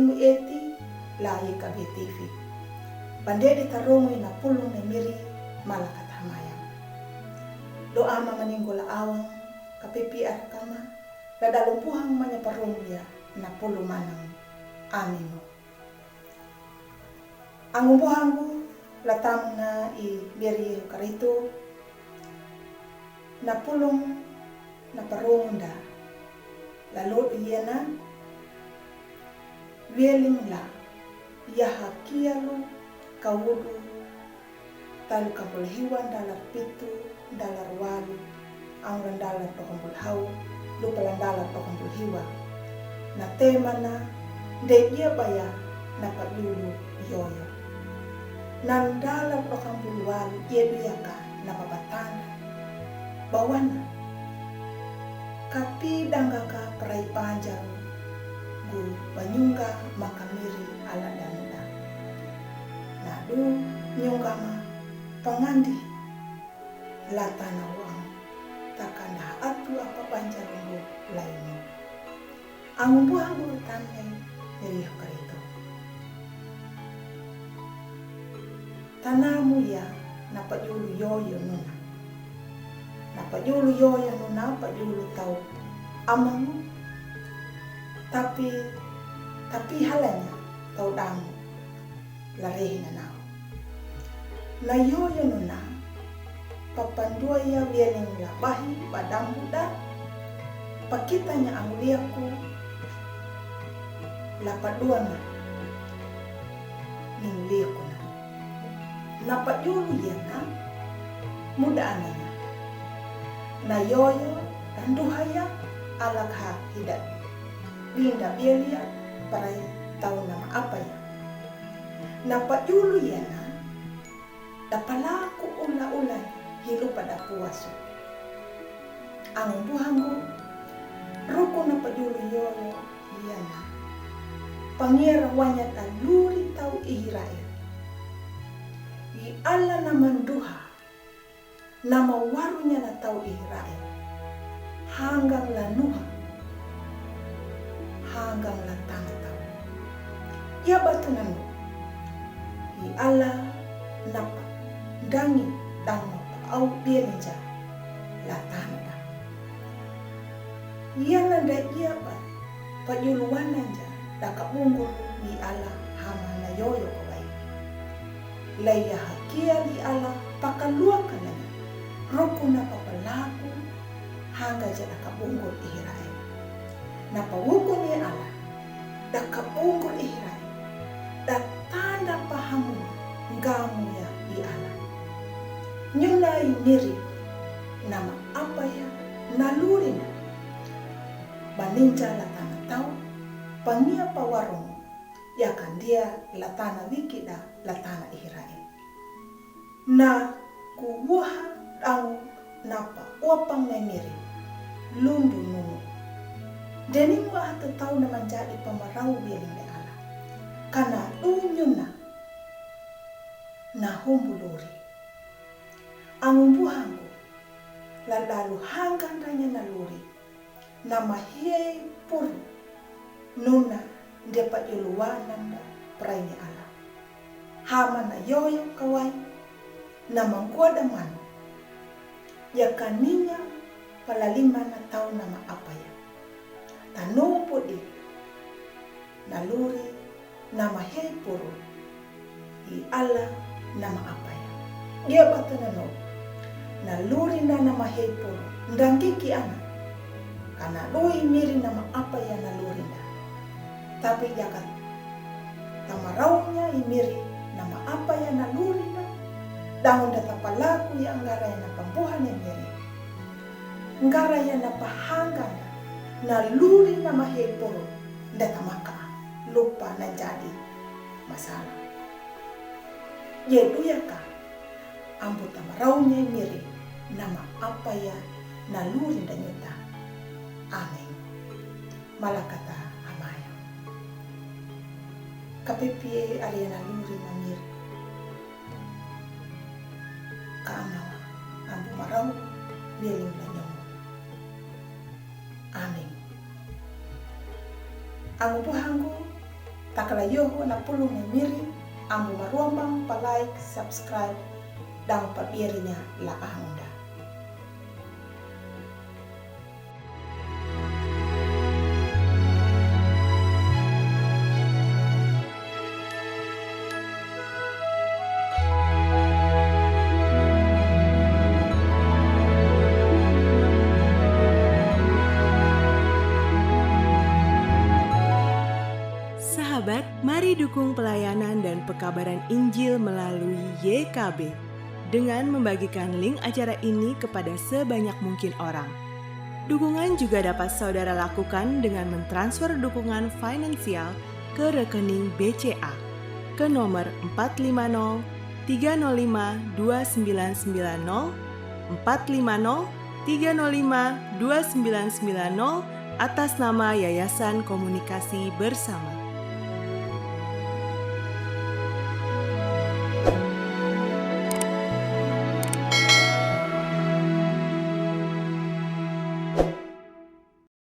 himu eti la YKB TV. Bandedi tarungu na pulung na miri malakat hamayang. Doa maninggola awang kapipi arakama la dalumpuhang manya parungya na pulu manang amino. Ang umpuhangu latam na i beri karito na pulong na parungda lalu iya na weling la yahakialu kawudu talu kabul hiwan dalar pitu dalar walu angran dalar tokombul hau lupalan dalar tokombul hiwa na tema na dia baya na pagyulu yoyo nan dalar tokombul walu yeduyaka na pabatana bawana kapi danggaka perai panjang gu banyungga makamiri ala danunda nadu nyungkama pangandi latana wang takanda atu apa panjarungu lainnya ang buah guru tanai dari karito tanamu ya napa julu yoyo nuna napa julu yoyo nuna napa julu tau amamu tapi halanya tau damu larehi na nao na yoyo nuna papandua ya wieneng labahi badang buda pakitanya anguliaku lapadua na ninguliaku na pajulu ya na muda ananya na yoyo dan duhaya alakha hidat linda bielia para tahu nama apa ya napa julu ya na dapalaku ula-ula hilu pada puasu ang buhangu ruko napa julu yoyo ya na pangira wanya taluri tau ihirael i ala naman duha nama warunya na tau ihirael hanggang lanuha hanggang latana tau ya batunan i ala napa dangi dang au bienja latana da iya nanda iya ba pajuluan nanja da kabungul i ala hama na yoyo kabai laya hakia li ala pakalua kananya roku napa pelaku hangga jada kabungul ihirael napa wuku ni ala da kabungul ihirael da tanda pahamu ngamu ya i ala nyunai miri nama apa ya nalurina baninja latana tau pangia pawarung ya kan dia latana wikida latana ihirael na kuwaha ang napa wapang na miri lundu nunu deni mo ato tau na menjadi pemarau biling le ala kana unyuna na humbuluri ang buhangu lalalu hanggang ranya naluri na mahiyay puru nuna depa yuluwanan na praini ala hama na yoyo kawai na mangkuada mano ya kaninya palalima na tau nama apa ya tanupo di naluri nama hei puru i ala nama apa ya dia batu nano naluri na nama hei puru ndang kiki ana karena doi miri nama apa ya naluri na tapi jakat tamaraunya i miri nama apa ya naluri na daun data palaku ya anggara ya napampuhan ya miri anggara ya napahanggan na luri na maheporo data maka lupa na jadi masalah yedu ya ka ambu tamaraunya miri nama apa ya na luri dan nyata amin malakata amaya kapipi aliana luri na miri kaamawa ambu marau bieling lanyo amin ang upuhangu Takala yoho na pulung na miri, ambo maruamang pa-like, subscribe, dan pa-birinya la ahonda. Sahabat, mari dukung pelayanan dan pekabaran Injil melalui YKB dengan membagikan link acara ini kepada sebanyak mungkin orang. Dukungan juga dapat saudara lakukan dengan mentransfer dukungan finansial ke rekening BCA ke nomor 450 305 2990 450 305 2990 atas nama Yayasan Komunikasi Bersama.